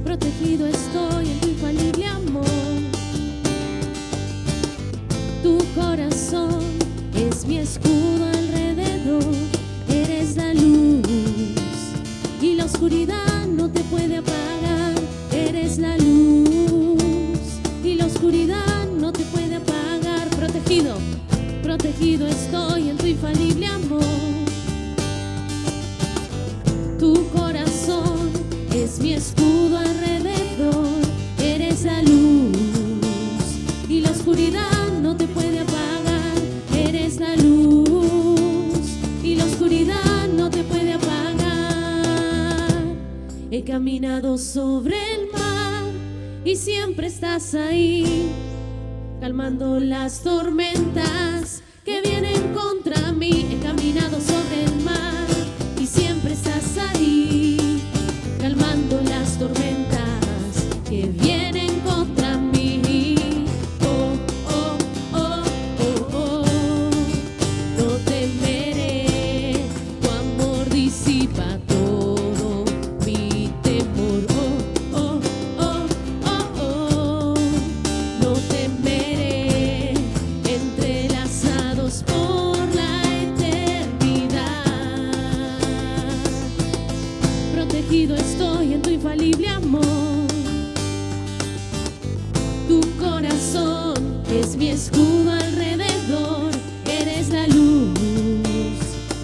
Protegido estoy en tu infalible amor. Tu corazón es mi escudo alrededor. Eres la luz y la oscuridad no te puede apagar. Eres la luz y la oscuridad no te puede apagar. Protegido, protegido estoy en tu infalible amor. Tu corazón es mi escudo alrededor. Eres la luz y la oscuridad no te puede apagar. Eres la luz y la oscuridad no te puede apagar. He caminado sobre el mar y siempre estás ahí, calmando las tormentas que vienen contra mí. He caminado sobre el mar y siempre estás ahí, calmando las tormentas que vienen contra mí. Oh, oh, oh, oh, oh. No temeré, tu amor disipa todo mi temor. Oh, oh, oh, oh, oh. No temeré, entrelazados por la eternidad. Protegido estoy en tu infalible amor. Tu corazón es mi escudo alrededor. Eres la luz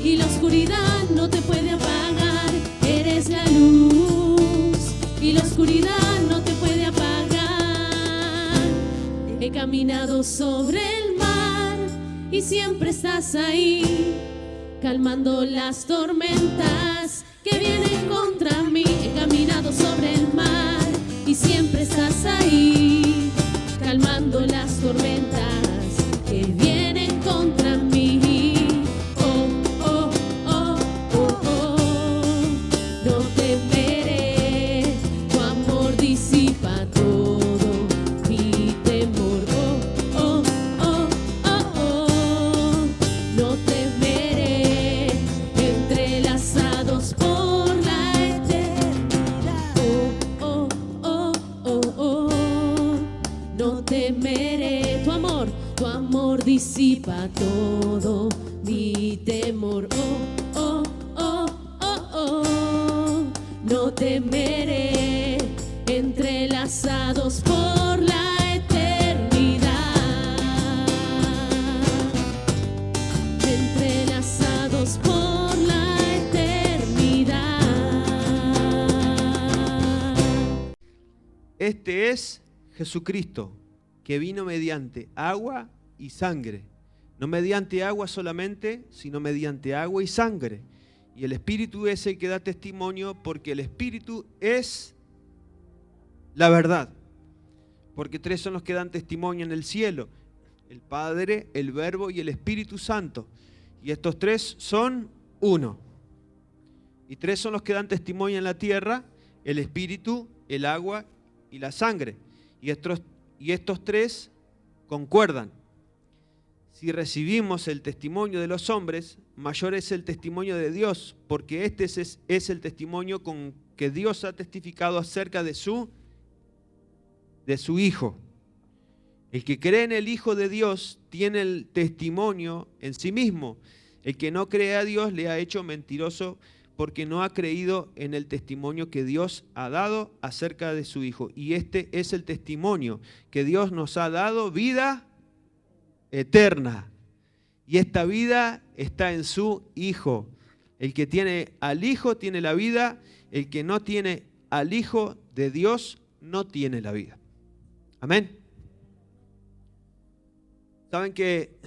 y la oscuridad no te puede apagar. Eres la luz y la oscuridad no te puede apagar. He caminado sobre el mar y siempre estás ahí, calmando las tormentas que vienen contra mí. He caminado sobre el mar y siempre estás ahí, calmando las tormentas que vienen contra mí. Oh, oh, oh, oh, oh. No temeré, tu amor disipa todo mi temor. Oh, oh, oh, oh, oh. No temeré, entrelazados por la eternidad. Oh, oh, oh, oh, oh. No temeré, tu amor disipa todo mi temor. Oh, oh, oh, oh, oh. No temeré, entrelazados por la eternidad. Entrelazados por la eternidad. Este es Jesucristo, que vino mediante agua y sangre. No mediante agua solamente, sino mediante agua y sangre. Y el Espíritu es el que da testimonio, porque el Espíritu es la verdad. Porque tres son los que dan testimonio en el cielo: el Padre, el Verbo y el Espíritu Santo. Y estos tres son uno. Y tres son los que dan testimonio en la tierra: el Espíritu, el agua y la sangre. Y y estos tres concuerdan. Si recibimos el testimonio de los hombres, mayor es el testimonio de Dios, porque este es el testimonio con que Dios ha testificado acerca de su Hijo. El que cree en el Hijo de Dios tiene el testimonio en sí mismo. El que no cree a Dios le ha hecho mentiroso, porque no ha creído en el testimonio que Dios ha dado acerca de su Hijo. Y este es el testimonio, que Dios nos ha dado vida eterna. Y esta vida está en su Hijo. El que tiene al Hijo tiene la vida, el que no tiene al Hijo de Dios no tiene la vida. Amén. Saben que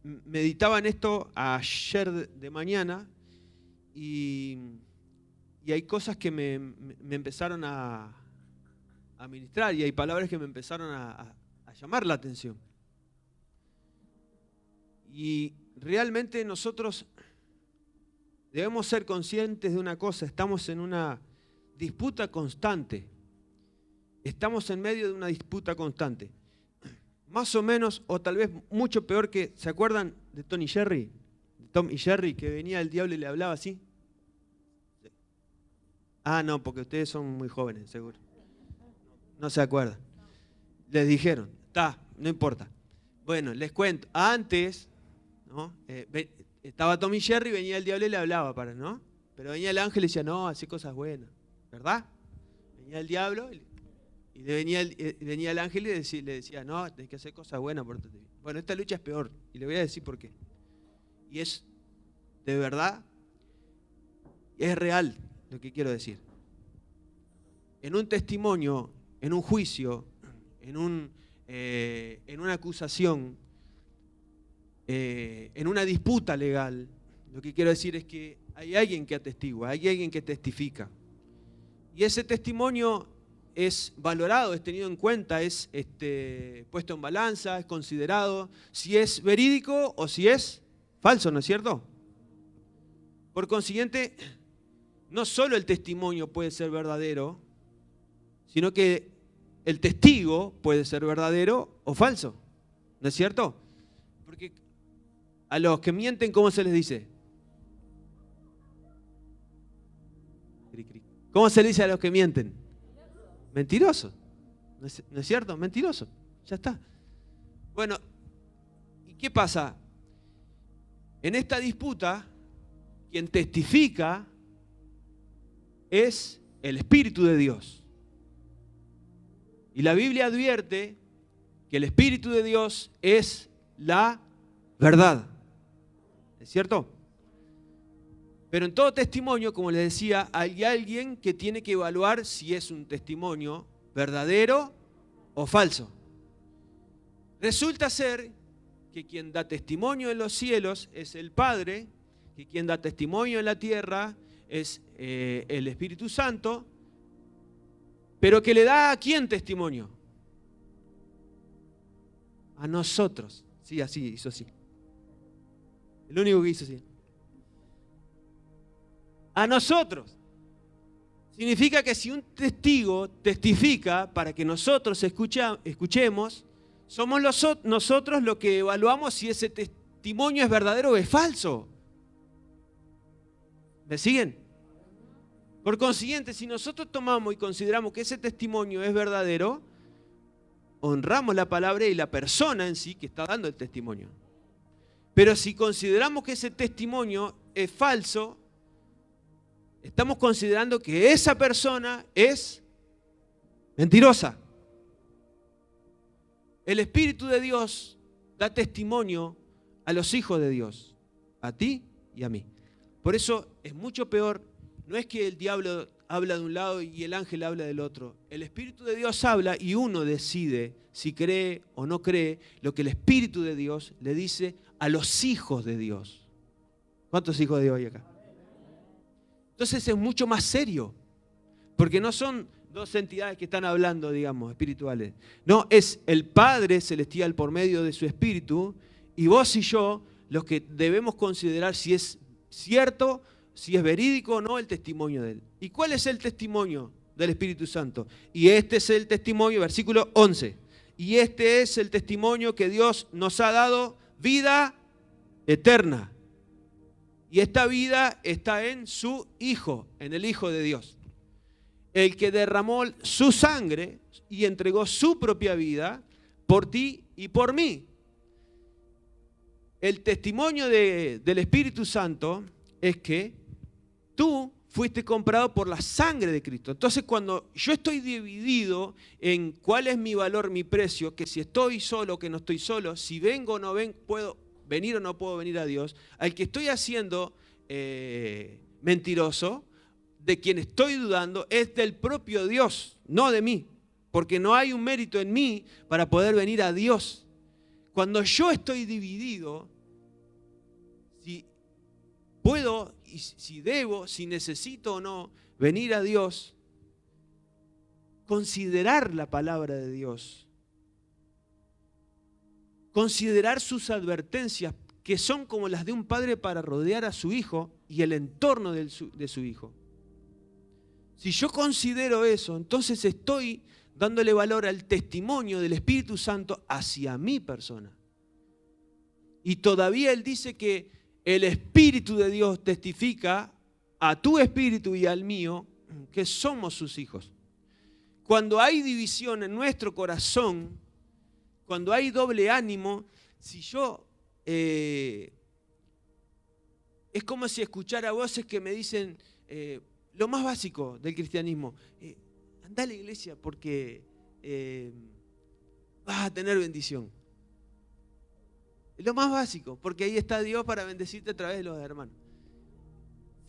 meditaba en esto ayer de mañana y hay cosas que me empezaron a ministrar y hay palabras que me empezaron a llamar la atención. Y realmente nosotros debemos ser conscientes de una cosa: estamos en una disputa constante. Estamos en medio de una disputa constante. Más o menos, o tal vez mucho peor que, ¿se acuerdan de Tom y Jerry? Tom y Jerry, que venía el diablo y le hablaba así. Ah, no, porque ustedes son muy jóvenes, seguro. No se acuerdan. Les dijeron, no importa. Bueno, les cuento. Antes, ¿no? Estaba Tom y Jerry, venía el diablo y le hablaba, ¿no? Pero venía el ángel y decía, no, hace cosas buenas, ¿verdad? Venía el diablo y venía el ángel y le decía, no, tenés que hacer cosas buenas, pórtate bien. Bueno, esta lucha es peor y le voy a decir por qué. Y es de verdad, es real lo que quiero decir. En un testimonio, en un juicio, en una acusación, en una disputa legal, lo que quiero decir es que hay alguien que atestigua, hay alguien que testifica. Y ese testimonio es valorado, es tenido en cuenta, es puesto en balanza, es considerado si es verídico o si es falso, ¿no es cierto? Por consiguiente, no solo el testimonio puede ser verdadero, sino que el testigo puede ser verdadero o falso, ¿no es cierto? Porque a los que mienten, ¿cómo se les dice? ¿Cómo se les dice a los que mienten? Mentiroso. ¿No es cierto? Mentiroso. Ya está. Bueno, ¿y qué pasa? En esta disputa, quien testifica es el Espíritu de Dios. Y la Biblia advierte que el Espíritu de Dios es la verdad. ¿Es cierto? Pero en todo testimonio, como les decía, hay alguien que tiene que evaluar si es un testimonio verdadero o falso. Resulta ser que quien da testimonio en los cielos es el Padre, que quien da testimonio en la tierra es el Espíritu Santo, pero que le da ¿a quién testimonio? A nosotros. Sí, así, hizo así. El único que hizo así. A nosotros. Significa que si un testigo testifica para que nosotros escuchemos, somos nosotros los que evaluamos si ese testimonio es verdadero o es falso. ¿Me siguen? Por consiguiente, si nosotros tomamos y consideramos que ese testimonio es verdadero, honramos la palabra y la persona en sí que está dando el testimonio. Pero si consideramos que ese testimonio es falso, estamos considerando que esa persona es mentirosa. El Espíritu de Dios da testimonio a los hijos de Dios, a ti y a mí. Por eso es mucho peor, no es que el diablo habla de un lado y el ángel habla del otro. El Espíritu de Dios habla y uno decide si cree o no cree lo que el Espíritu de Dios le dice a los hijos de Dios. ¿Cuántos hijos de Dios hay acá? Entonces es mucho más serio, porque no son dos entidades que están hablando, digamos, espirituales. No, es el Padre Celestial por medio de su Espíritu y vos y yo los que debemos considerar si es cierto, si es verídico o no el testimonio de Él. ¿Y cuál es el testimonio del Espíritu Santo? Y este es el testimonio, versículo 11. y este es el testimonio que Dios nos ha dado, vida eterna. Y esta vida está en su Hijo, en el Hijo de Dios. El que derramó su sangre y entregó su propia vida por ti y por mí. El testimonio del Espíritu Santo es que tú fuiste comprado por la sangre de Cristo. Entonces, cuando yo estoy dividido en cuál es mi valor, mi precio, que si estoy solo o que no estoy solo, si vengo o no vengo, puedo venir o no puedo venir a Dios, al que estoy haciendo mentiroso, de quien estoy dudando, es del propio Dios, no de mí, porque no hay un mérito en mí para poder venir a Dios. Cuando yo estoy dividido, si puedo, y si debo, si necesito o no venir a Dios, considerar la palabra de Dios, considerar sus advertencias, que son como las de un padre para rodear a su hijo y el entorno de su hijo. Si yo considero eso, entonces estoy dándole valor al testimonio del Espíritu Santo hacia mi persona. Y todavía Él dice que el Espíritu de Dios testifica a tu espíritu y al mío que somos sus hijos. Cuando hay división en nuestro corazón, cuando hay doble ánimo, si yo... es como si escuchara voces que me dicen lo más básico del cristianismo. Anda a la iglesia porque vas a tener bendición. Es lo más básico, porque ahí está Dios para bendecirte a través de los hermanos.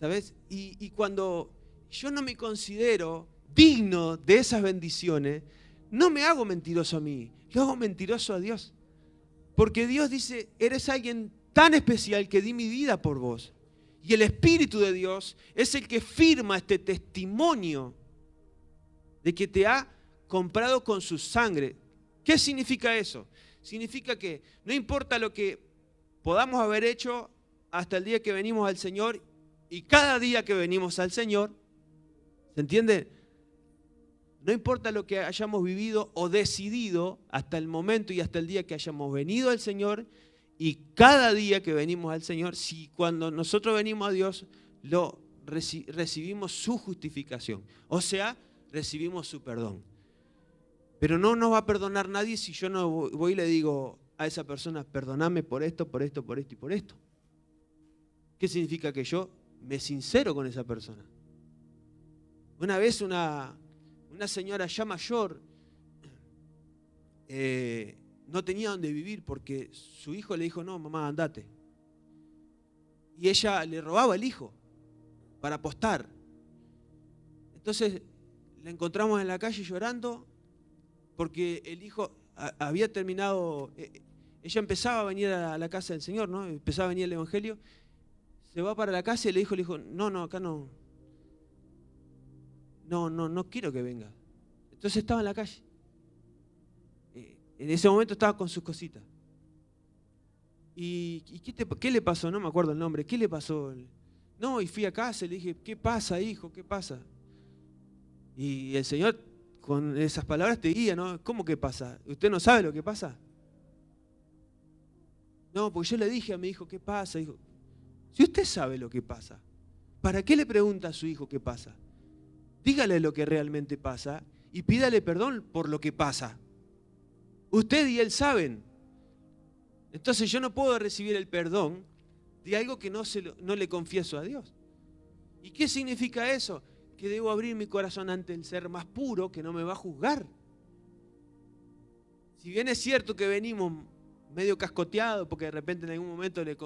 ¿Sabes? Y cuando yo no me considero digno de esas bendiciones, no me hago mentiroso a mí, lo hago mentiroso a Dios. Porque Dios dice, eres alguien tan especial que di mi vida por vos. Y el Espíritu de Dios es el que firma este testimonio de que te ha comprado con su sangre. ¿Qué significa eso? Significa que no importa lo que podamos haber hecho hasta el día que venimos al Señor, y cada día que venimos al Señor, ¿se entiende? No importa lo que hayamos vivido o decidido hasta el momento y hasta el día que hayamos venido al Señor, y cada día que venimos al Señor, si cuando nosotros venimos a Dios, recibimos su justificación. O sea, recibimos su perdón. Pero no nos va a perdonar nadie si yo no voy y le digo a esa persona, perdóname por esto, por esto, por esto y por esto. ¿Qué significa? Que yo me sincero con esa persona. Una vez una señora ya mayor no tenía dónde vivir porque su hijo le dijo, no, mamá, andate. Y ella le robaba el hijo para apostar. Entonces la encontramos en la calle llorando porque el hijo había terminado, ella empezaba a venir a la casa del Señor, ¿no? Empezaba a venir el Evangelio, se va para la casa y le dijo, no, acá no quiero que venga. Entonces estaba en la calle. En ese momento estaba con sus cositas. ¿Y qué le pasó? No me acuerdo el nombre. ¿Qué le pasó? No, y fui a casa y le dije, ¿qué pasa, hijo? ¿Qué pasa? Y el Señor con esas palabras te guía, ¿no? ¿Cómo que pasa? ¿Usted no sabe lo que pasa? No, porque yo le dije a mi hijo, ¿qué pasa? Hijo, si usted sabe lo que pasa, ¿para qué le pregunta a su hijo qué pasa? Dígale lo que realmente pasa y pídale perdón por lo que pasa. Usted y él saben. Entonces yo no puedo recibir el perdón de algo que no le confieso a Dios. ¿Y qué significa eso? Que debo abrir mi corazón ante el ser más puro que no me va a juzgar. Si bien es cierto que venimos medio cascoteados porque de repente en algún momento le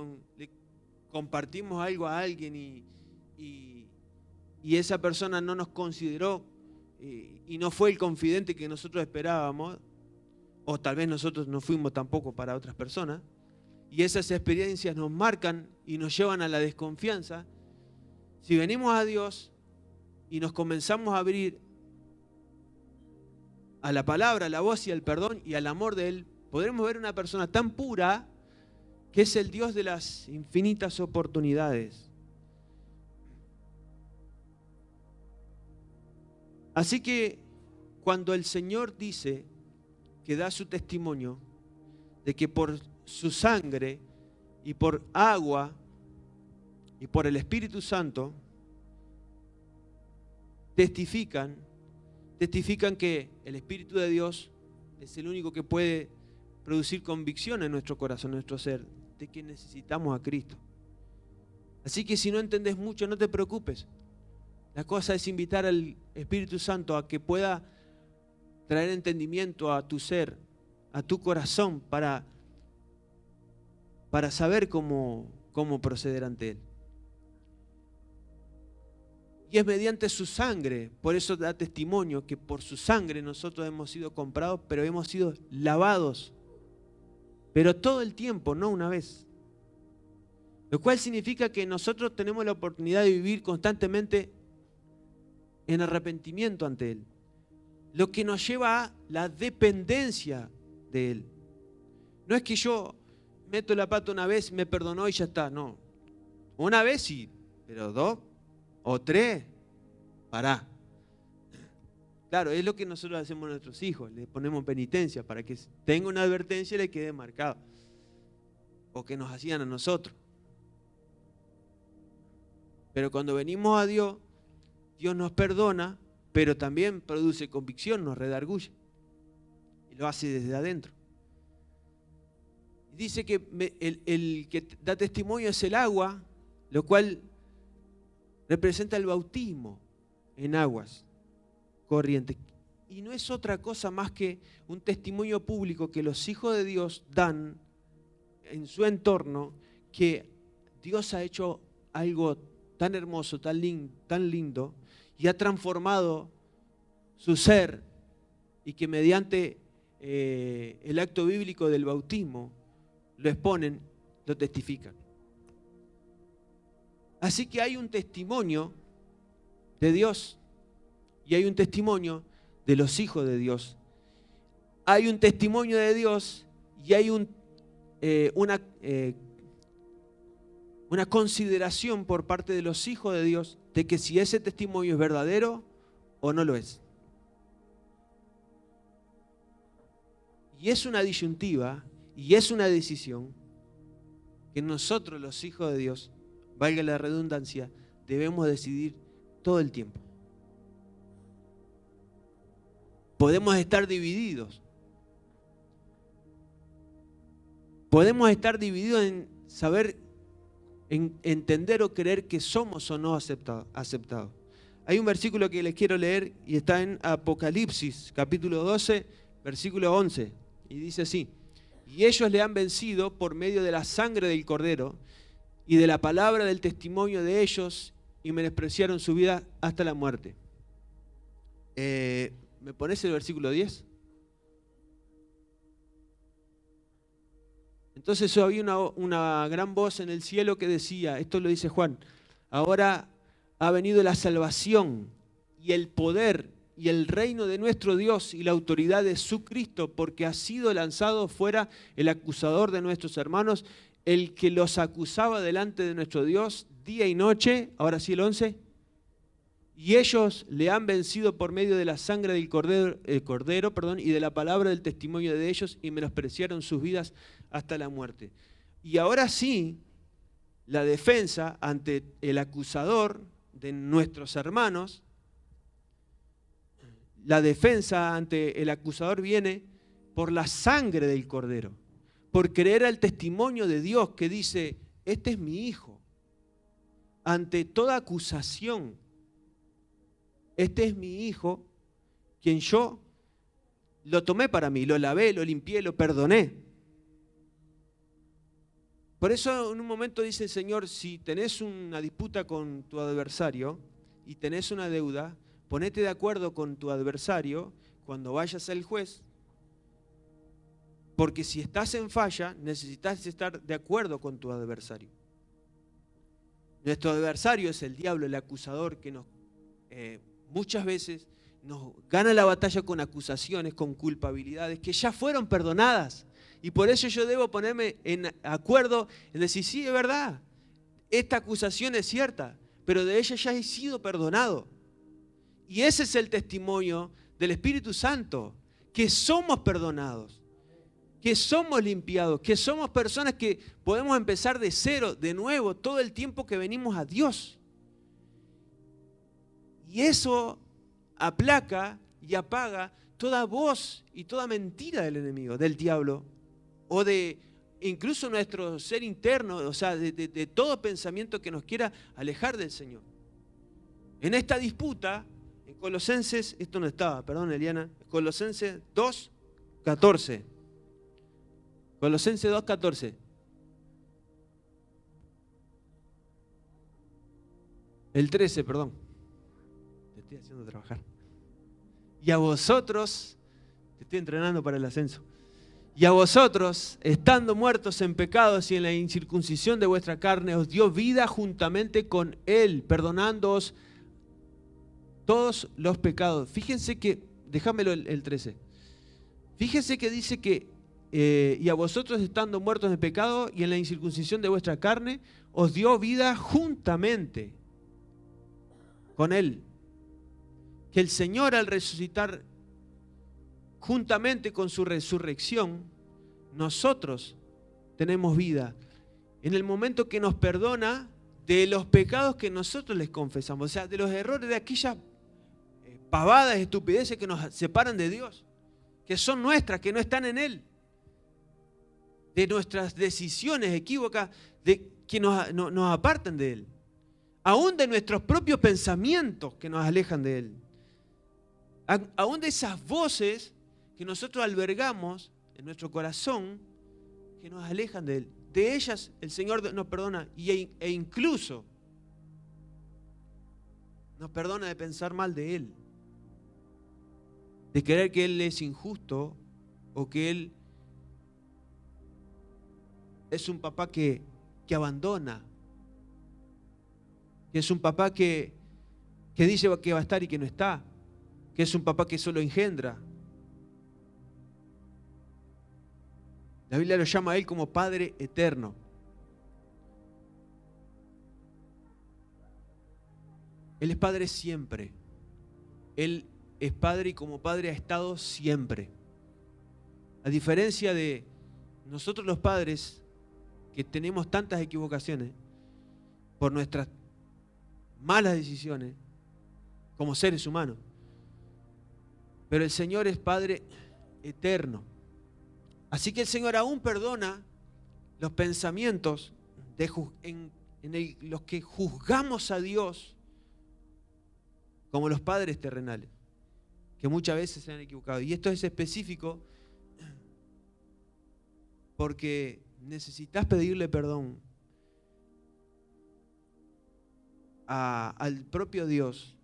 compartimos algo a alguien y esa persona no nos consideró y no fue el confidente que nosotros esperábamos, o tal vez nosotros no fuimos tampoco para otras personas, y esas experiencias nos marcan y nos llevan a la desconfianza. Si venimos a Dios y nos comenzamos a abrir a la palabra, a la voz y al perdón y al amor de Él, podremos ver una persona tan pura que es el Dios de las infinitas oportunidades. Así que cuando el Señor dice que da su testimonio de que por su sangre y por agua y por el Espíritu Santo testifican que el Espíritu de Dios es el único que puede producir convicción en nuestro corazón, en nuestro ser, de que necesitamos a Cristo. Así que si no entendés mucho, no te preocupes. La cosa es invitar al Espíritu Santo a que pueda traer entendimiento a tu ser, a tu corazón, para saber cómo proceder ante Él. Y es mediante su sangre, por eso da testimonio que por su sangre nosotros hemos sido comprados, pero hemos sido lavados. Pero todo el tiempo, no una vez. Lo cual significa que nosotros tenemos la oportunidad de vivir constantemente en arrepentimiento ante Él. Lo que nos lleva a la dependencia de Él. No es que yo meto la pata una vez, me perdonó y ya está. No. Una vez sí, pero dos o tres, pará. Claro, es lo que nosotros hacemos a nuestros hijos. Les ponemos penitencia para que tenga una advertencia y le quede marcado. O que nos hacían a nosotros. Pero cuando venimos a Dios, Dios nos perdona, pero también produce convicción, nos redarguye. Y lo hace desde adentro. Dice que el que da testimonio es el agua, lo cual representa el bautismo en aguas corrientes. Y no es otra cosa más que un testimonio público que los hijos de Dios dan en su entorno, que Dios ha hecho algo tan hermoso, tan lindo, y ha transformado su ser, y que mediante el acto bíblico del bautismo lo exponen, lo testifican. Así que hay un testimonio de Dios y hay un testimonio de los hijos de Dios. Hay un testimonio de Dios y hay una consideración por parte de los hijos de Dios de que si ese testimonio es verdadero o no lo es. Y es una disyuntiva y es una decisión que nosotros, los hijos de Dios, valga la redundancia, debemos decidir todo el tiempo. Podemos estar divididos. Podemos estar divididos en saber, en entender o creer que somos o no aceptados. Hay un versículo que les quiero leer y está en Apocalipsis, capítulo 12, versículo 11. Y dice así: y ellos le han vencido por medio de la sangre del Cordero y de la palabra del testimonio de ellos, y menospreciaron su vida hasta la muerte. ¿Me pones el versículo 10? Entonces había una gran voz en el cielo que decía, esto lo dice Juan: ahora ha venido la salvación y el poder y el reino de nuestro Dios y la autoridad de su Cristo, porque ha sido lanzado fuera el acusador de nuestros hermanos, el que los acusaba delante de nuestro Dios día y noche. Ahora sí el 11. Y ellos le han vencido por medio de la sangre del cordero, y de la palabra del testimonio de ellos, y menospreciaron sus vidas hasta la muerte. Y ahora sí, la defensa ante el acusador de nuestros hermanos, la defensa ante el acusador viene por la sangre del Cordero, por creer al testimonio de Dios que dice, este es mi hijo. Ante toda acusación, este es mi hijo, quien yo lo tomé para mí, lo lavé, lo limpié, lo perdoné. Por eso en un momento dice el Señor, si tenés una disputa con tu adversario y tenés una deuda, ponete de acuerdo con tu adversario cuando vayas al juez, porque si estás en falla, necesitas estar de acuerdo con tu adversario. Nuestro adversario es el diablo, el acusador, que muchas veces nos gana la batalla con acusaciones, con culpabilidades que ya fueron perdonadas. Y por eso yo debo ponerme en acuerdo en decir, sí, es verdad, esta acusación es cierta, pero de ella ya he sido perdonado. Y ese es el testimonio del Espíritu Santo, que somos perdonados, que somos limpiados, que somos personas que podemos empezar de cero, de nuevo, todo el tiempo que venimos a Dios. Y eso aplaca y apaga toda voz y toda mentira del enemigo, del diablo, o de incluso nuestro ser interno, o sea, de todo pensamiento que nos quiera alejar del Señor. En esta disputa, en Colosenses, esto no estaba, perdón Eliana, Colosenses 2:14. Colosenses 2:14. El 13, perdón. Te estoy haciendo trabajar. Y a vosotros, te estoy entrenando para el ascenso. Y a vosotros, estando muertos en pecados y en la incircuncisión de vuestra carne, os dio vida juntamente con Él, perdonándoos todos los pecados. Fíjense que, déjamelo el 13. Fíjense que dice que, y a vosotros estando muertos en pecado y en la incircuncisión de vuestra carne, os dio vida juntamente con Él. Que el Señor al resucitar juntamente con su resurrección, nosotros tenemos vida. En el momento que nos perdona de los pecados que nosotros les confesamos, o sea, de los errores, de aquellas pavadas, estupideces que nos separan de Dios, que son nuestras, que no están en Él, de nuestras decisiones equívocas, que nos apartan de Él, aún de nuestros propios pensamientos que nos alejan de Él, aún de esas voces que nosotros albergamos en nuestro corazón que nos alejan de Él. De ellas el Señor nos perdona e incluso nos perdona de pensar mal de Él, de creer que Él es injusto o que Él es un papá que abandona, que es un papá que dice que va a estar y que no está, que es un papá que solo engendra. La Biblia lo llama a Él como Padre eterno. Él es Padre siempre. Él es Padre y como Padre ha estado siempre. A diferencia de nosotros los padres, que tenemos tantas equivocaciones por nuestras malas decisiones como seres humanos. Pero el Señor es Padre eterno. Así que el Señor aún perdona los pensamientos en los que juzgamos a Dios como los padres terrenales, que muchas veces se han equivocado. Y esto es específico porque necesitas pedirle perdón al propio Dios,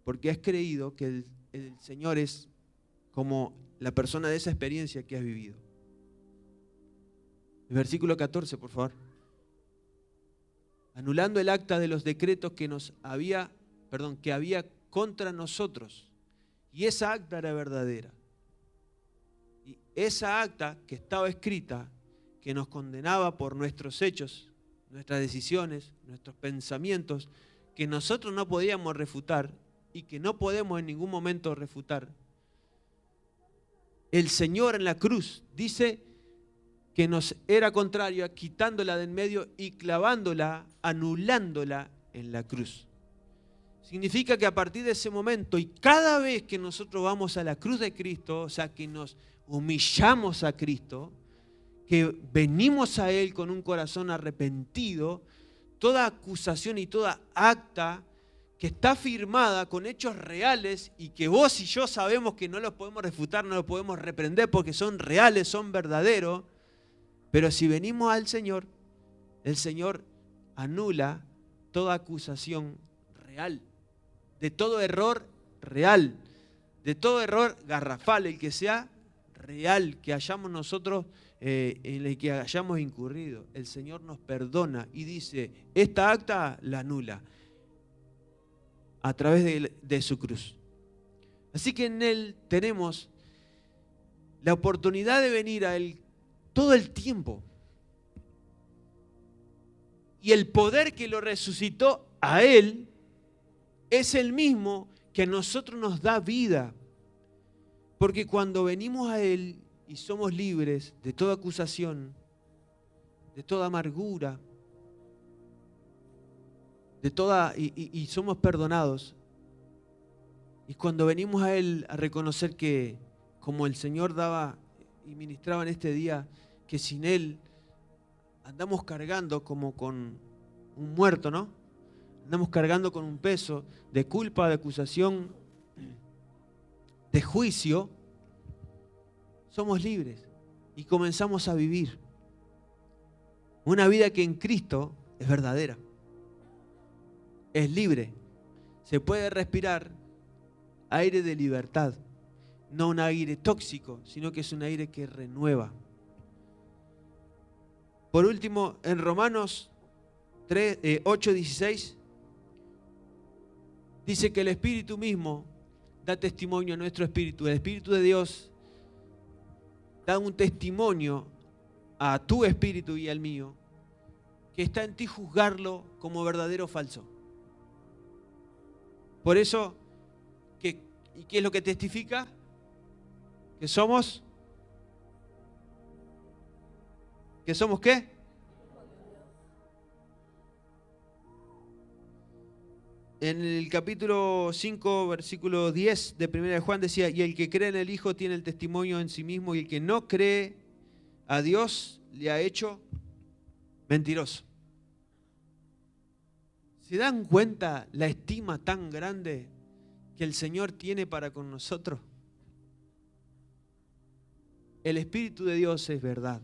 porque has creído que el Señor es como la persona de esa experiencia que has vivido. El versículo 14, por favor. Anulando el acta de los decretos que había contra nosotros. Y esa acta era verdadera. Y esa acta que estaba escrita, que nos condenaba por nuestros hechos, nuestras decisiones, nuestros pensamientos, que nosotros no podíamos refutar y que no podemos en ningún momento refutar. El Señor en la cruz dice que nos era contraria, quitándola de en medio y clavándola, anulándola en la cruz. Significa que a partir de ese momento y cada vez que nosotros vamos a la cruz de Cristo, o sea, que nos humillamos a Cristo, que venimos a Él con un corazón arrepentido, toda acusación y toda acta que está firmada con hechos reales y que vos y yo sabemos que no los podemos refutar, no los podemos reprender porque son reales, son verdaderos. Pero si venimos al Señor, el Señor anula toda acusación real, de todo error real, de todo error garrafal, el que sea real, que hayamos nosotros, en el que hayamos incurrido. El Señor nos perdona y dice, esta acta la anula a través de su cruz. Así que en Él tenemos la oportunidad de venir a Él todo el tiempo. Y el poder que lo resucitó a Él es el mismo que a nosotros nos da vida. Porque cuando venimos a Él y somos libres de toda acusación, de toda amargura, y somos perdonados, y cuando venimos a Él a reconocer que, como el Señor daba y ministraba en este día, que sin Él andamos cargando como con un muerto, ¿no? Andamos cargando con un peso de culpa, de acusación, de juicio. Somos libres y comenzamos a vivir una vida que en Cristo es verdadera, es libre. Se puede respirar aire de libertad, no un aire tóxico, sino que es un aire que renueva. Por último, en Romanos 8:16 dice que el Espíritu mismo da testimonio a nuestro espíritu. El Espíritu de Dios da un testimonio a tu espíritu y al mío, que está en ti juzgarlo como verdadero o falso. Por eso, ¿y qué es lo que testifica? Que somos ¿qué? En el capítulo 5, versículo 10 de 1 de Juan decía, y el que cree en el Hijo tiene el testimonio en sí mismo, y el que no cree a Dios le ha hecho mentiroso. ¿Se dan cuenta la estima tan grande que el Señor tiene para con nosotros? El Espíritu de Dios es verdad.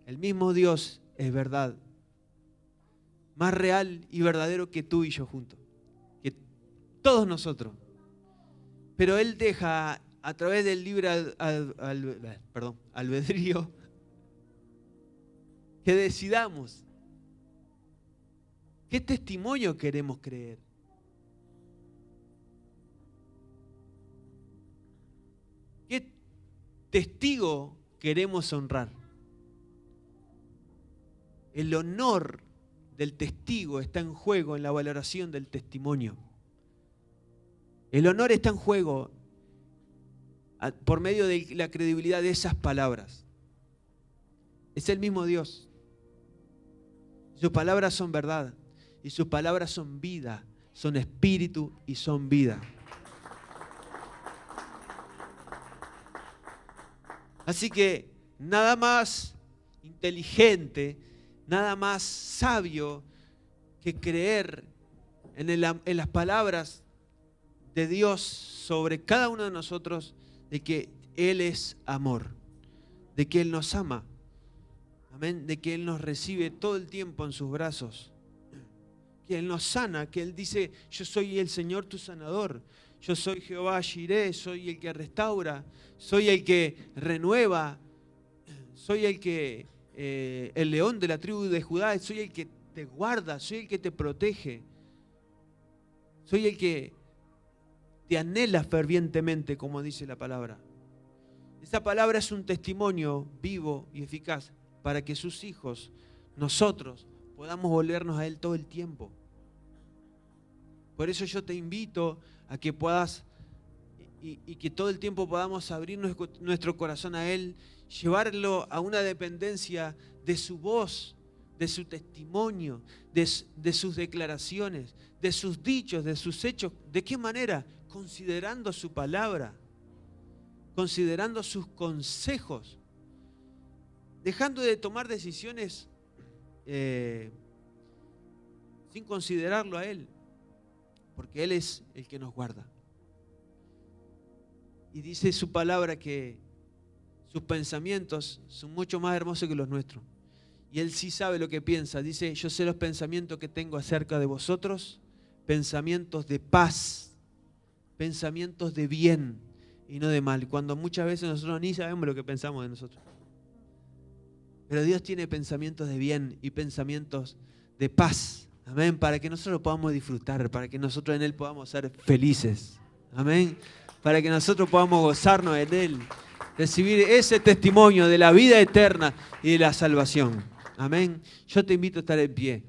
El mismo Dios es verdad. Más real y verdadero que tú y yo juntos. Que todos nosotros. Pero Él deja a través del libre albedrío que decidamos qué testimonio queremos creer. ¿Qué testigo queremos honrar? El honor del testigo está en juego en la valoración del testimonio. El honor está en juego por medio de la credibilidad de esas palabras. Es el mismo Dios. Sus palabras son verdad y sus palabras son vida, son espíritu y son vida. Así que nada más inteligente, nada más sabio que creer en las palabras de Dios sobre cada uno de nosotros, de que Él es amor, de que Él nos ama, amén, de que Él nos recibe todo el tiempo en sus brazos, que Él nos sana, que Él dice, yo soy el Señor tu sanador, yo soy Jehová Jireh, soy el que restaura, soy el que renueva, soy el león de la tribu de Judá, soy el que te guarda, soy el que te protege, soy el que te anhela fervientemente, como dice la palabra. Esa palabra es un testimonio vivo y eficaz para que sus hijos, nosotros, podamos volvernos a Él todo el tiempo. Por eso yo te invito a que puedas y que todo el tiempo podamos abrir nuestro corazón a Él, llevarlo a una dependencia de su voz, de su testimonio, de sus declaraciones, de sus dichos, de sus hechos. ¿De qué manera? Considerando su palabra, considerando sus consejos, dejando de tomar decisiones sin considerarlo a Él, porque Él es el que nos guarda. Y dice su palabra que sus pensamientos son mucho más hermosos que los nuestros. Y Él sí sabe lo que piensa. Dice, yo sé los pensamientos que tengo acerca de vosotros, pensamientos de paz, pensamientos de bien y no de mal. Cuando muchas veces nosotros ni sabemos lo que pensamos de nosotros. Pero Dios tiene pensamientos de bien y pensamientos de paz. Amén. Para que nosotros podamos disfrutar, para que nosotros en Él podamos ser felices. Amén. Para que nosotros podamos gozarnos en Él. Recibir ese testimonio de la vida eterna y de la salvación. Amén. Yo te invito a estar en pie.